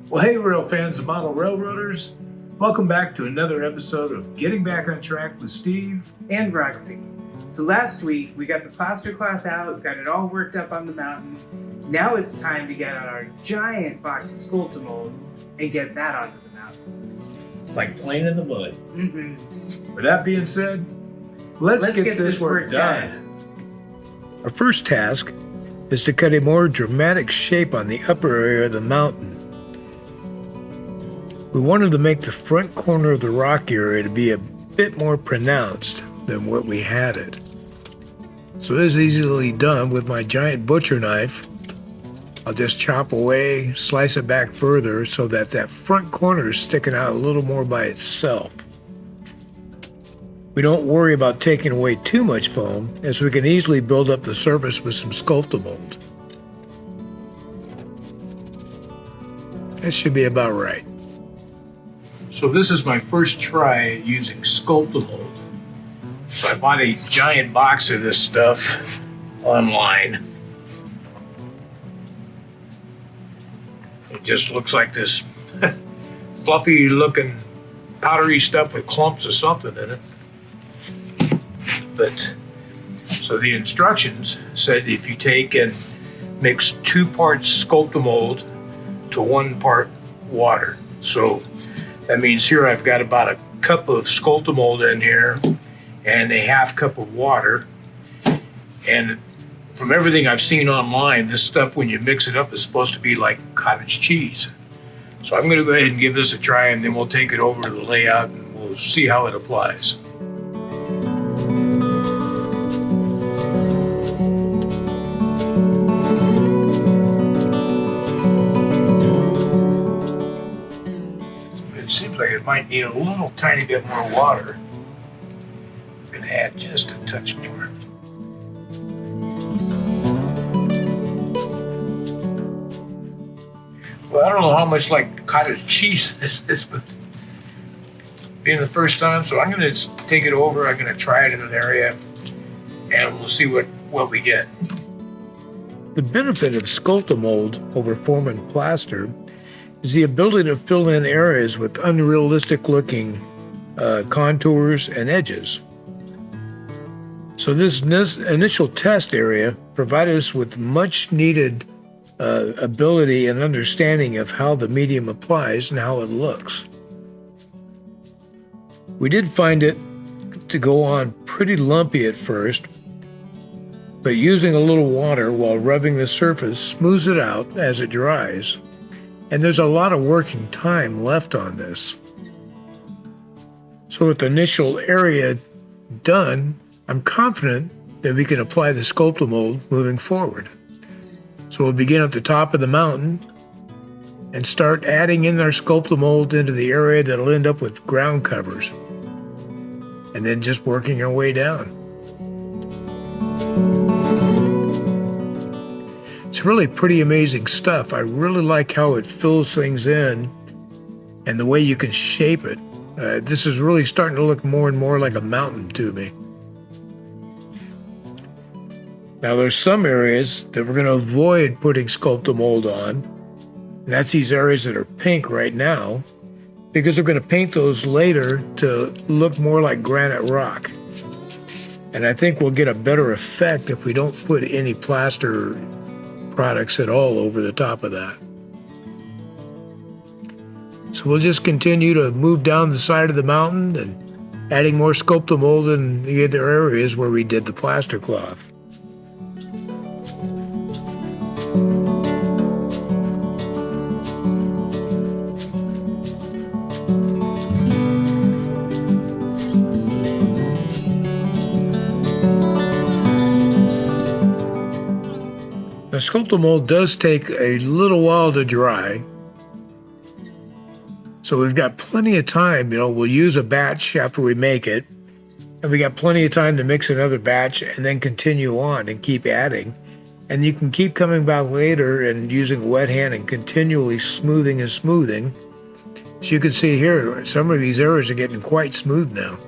Well, hey, rail fans and model railroaders. Welcome back to another episode of Getting Back on Track with Steve and Roxy. So last week we got the plaster cloth out, got it all worked up on the mountain. Now it's time to get on our giant box of Sculptamold and get that onto the mountain. Like playing in the mud. Mm-hmm. With that being said, let's get this work done. Our first task is to cut a more dramatic shape on the upper area of the mountain. We wanted to make the front corner of the rock area to be a bit more pronounced than what we had it. So this is easily done with my giant butcher knife. I'll just chop away, slice it back further so that that front corner is sticking out a little more by itself. We don't worry about taking away too much foam, as we can easily build up the surface with some Sculptamold. That should be about right. So this is my first try at using Sculptamold. So I bought a giant box of this stuff online. It just looks like this fluffy looking powdery stuff with clumps of something in it. But so the instructions said if you take and mix 2 parts Sculptamold to 1 part water. So that means here I've got about a cup of Sculptamold in here and a half cup of water. And from everything I've seen online, this stuff, when you mix it up, is supposed to be like cottage cheese. So I'm going to go ahead and give this a try, and then we'll take it over to the layout and we'll see how it applies. It seems like it might need a little tiny bit more water. I'm going to add just a touch more. Well, I don't know how much like cottage cheese this is, but being the first time, so I'm going to take it over. I'm going to try it in an area, and we'll see what we get. The benefit of Sculptamold over foam and plaster is the ability to fill in areas with unrealistic looking contours and edges. So this initial test area provided us with much needed ability and understanding of how the medium applies and how it looks. We did find it to go on pretty lumpy at first, but using a little water while rubbing the surface smooths it out as it dries. And there's a lot of working time left on this. So with the initial area done, I'm confident that we can apply the Sculptamold moving forward. So we'll begin at the top of the mountain and start adding in our Sculptamold into the area that'll end up with ground covers. And then just working our way down. It's really pretty amazing stuff. I really like how it fills things in and the way you can shape it. This is really starting to look more and more like a mountain to me. Now there's some areas that we're going to avoid putting Sculptamold on. And that's these areas that are pink right now, because we're going to paint those later to look more like granite rock. And I think we'll get a better effect if we don't put any plaster products at all over the top of that. So we'll just continue to move down the side of the mountain and adding more Sculptamold in the other areas where we did the plaster cloth. Now, Sculptamold does take a little while to dry, so we've got plenty of time. We'll use a batch after we make it, and we got plenty of time to mix another batch and then continue on and keep adding. And you can keep coming back later and using a wet hand and continually smoothing and smoothing. As you can see here, some of these areas are getting quite smooth now.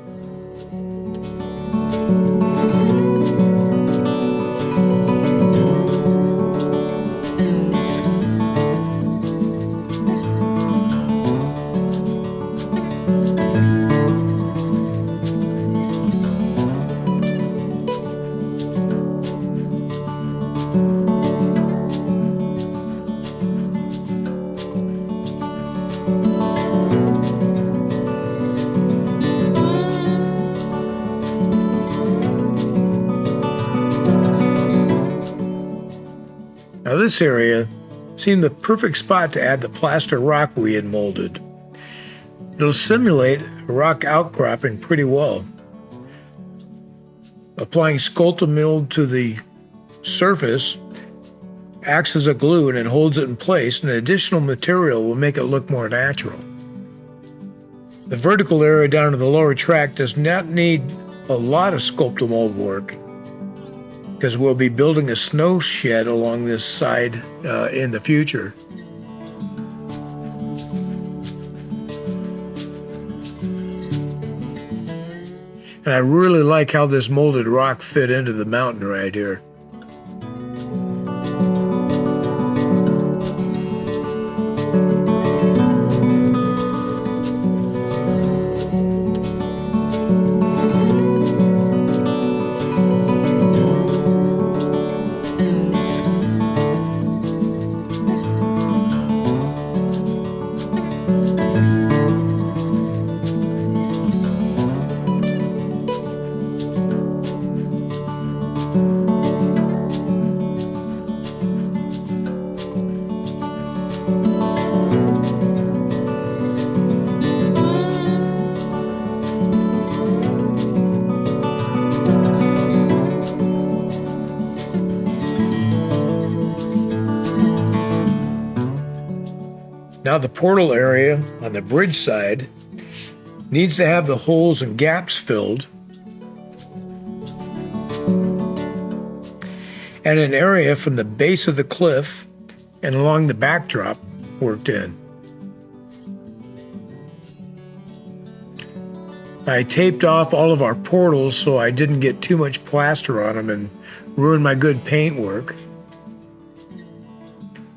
this area seemed the perfect spot to add the plaster rock we had molded. It'll simulate a rock outcropping pretty well. Applying Sculptamold to the surface acts as a glue and it holds it in place, and additional material will make it look more natural. The vertical area down to the lower track does not need a lot of Sculptamold work because we'll be building a snow shed along this side in the future. And I really like how this molded rock fit into the mountain right here. Now the portal area on the bridge side needs to have the holes and gaps filled, and an area from the base of the cliff and along the backdrop worked in. I taped off all of our portals so I didn't get too much plaster on them and ruin my good paint work.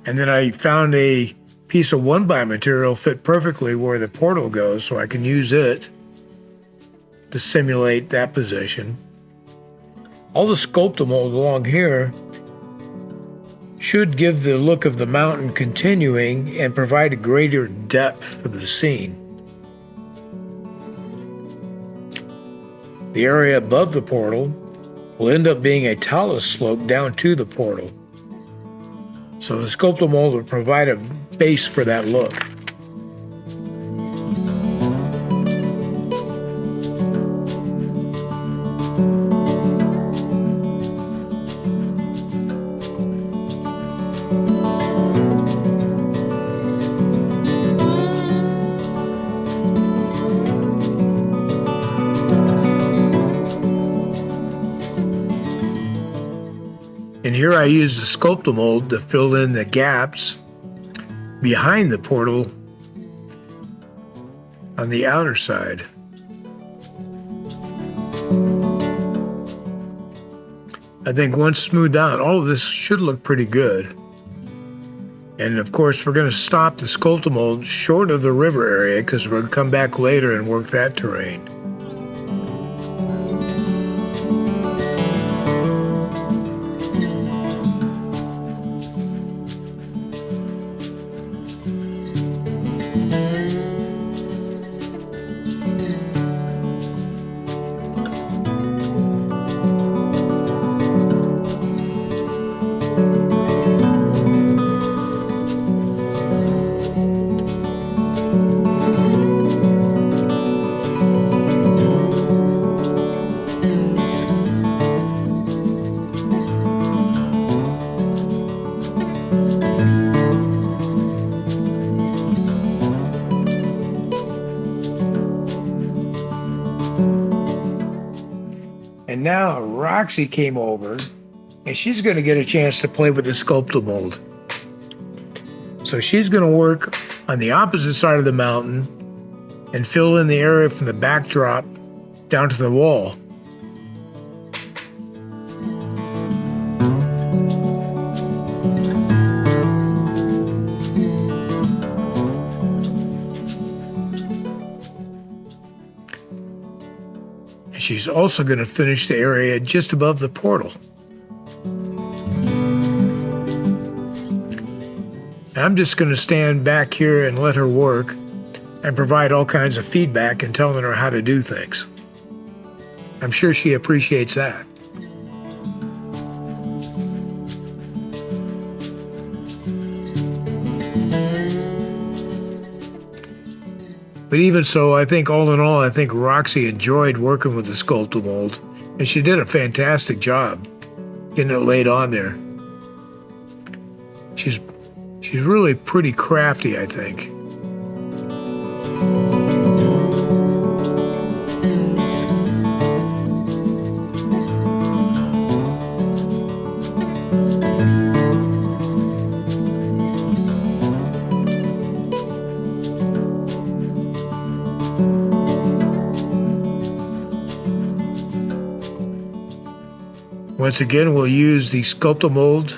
And then I found a piece of 1x material fit perfectly where the portal goes, so I can use it to simulate that position. All the Sculptamold along here should give the look of the mountain continuing and provide a greater depth of the scene. The area above the portal will end up being a talus slope down to the portal. So the Sculptamold will provide a base for that look. And here I use the Sculptamold to fill in the gaps behind the portal on the outer side. I think once smoothed out, all of this should look pretty good. And of course, we're going to stop the Sculptamold short of the river area because we're going to come back later and work that terrain. And now Roxy came over, and she's going to get a chance to play with the Sculptamold. So she's going to work on the opposite side of the mountain and fill in the area from the backdrop down to the wall. She's also going to finish the area just above the portal. I'm just going to stand back here and let her work and provide all kinds of feedback and telling her how to do things. I'm sure she appreciates that. But even so, I think all in all, I think Roxy enjoyed working with the Sculptamold, and she did a fantastic job getting it laid on there. She's really pretty crafty, I think. Once again, we'll use the Sculptamold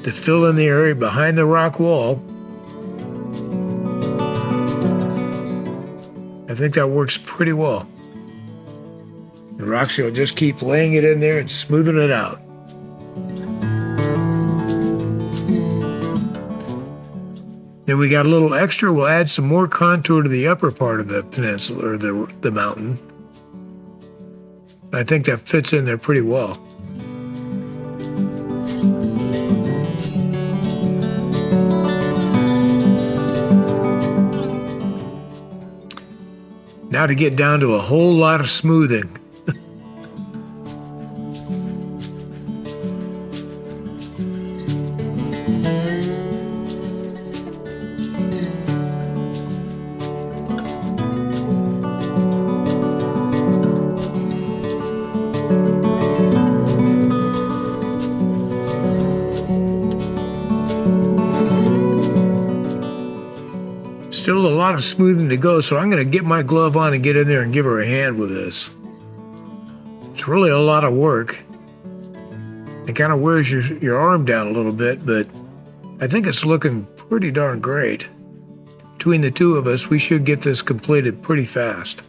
to fill in the area behind the rock wall. I think that works pretty well. And Roxy will just keep laying it in there and smoothing it out. Then we got a little extra. We'll add some more contour to the upper part of the peninsula, or the mountain. I think that fits in there pretty well. Now to get down to a whole lot of smoothing. Still a lot of smoothing to go, so I'm going to get my glove on and get in there and give her a hand with this. It's really a lot of work. It kind of wears your arm down a little bit, but I think it's looking pretty darn great. Between the two of us, we should get this completed pretty fast.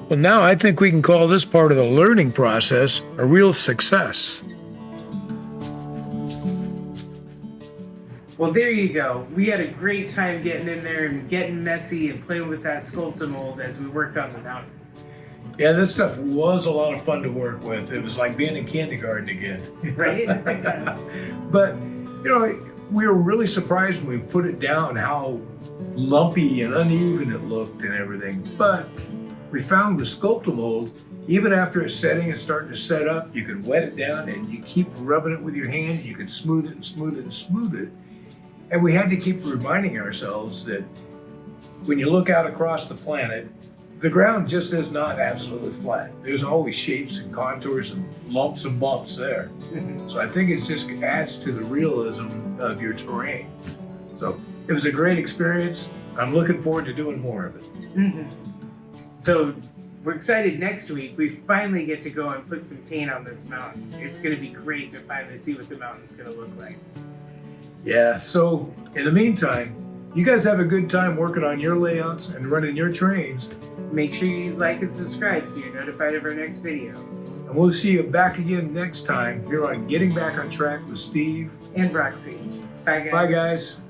Well, now I think we can call this part of the learning process a real success. Well, there you go. We had a great time getting in there and getting messy and playing with that Sculptamold as we worked on the mountain. Yeah, this stuff was a lot of fun to work with. It was like being in kindergarten again. Right? But, you know, we were really surprised when we put it down how lumpy and uneven it looked and everything. But we found the Sculptamold, even after it's setting and starting to set up, you can wet it down and you keep rubbing it with your hand. You can smooth it and smooth it and smooth it. And we had to keep reminding ourselves that when you look out across the planet, the ground just is not absolutely flat. There's always shapes and contours and lumps and bumps there. So I think it just adds to the realism of your terrain. So it was a great experience. I'm looking forward to doing more of it. So we're excited next week. We finally get to go and put some paint on this mountain. It's going to be great to finally see what the mountain's going to look like. Yeah, so in the meantime, you guys have a good time working on your layouts and running your trains. Make sure you like and subscribe so you're notified of our next video. And we'll see you back again next time here on Getting Back on Track with Steve and Roxy. Bye, guys. Bye, guys.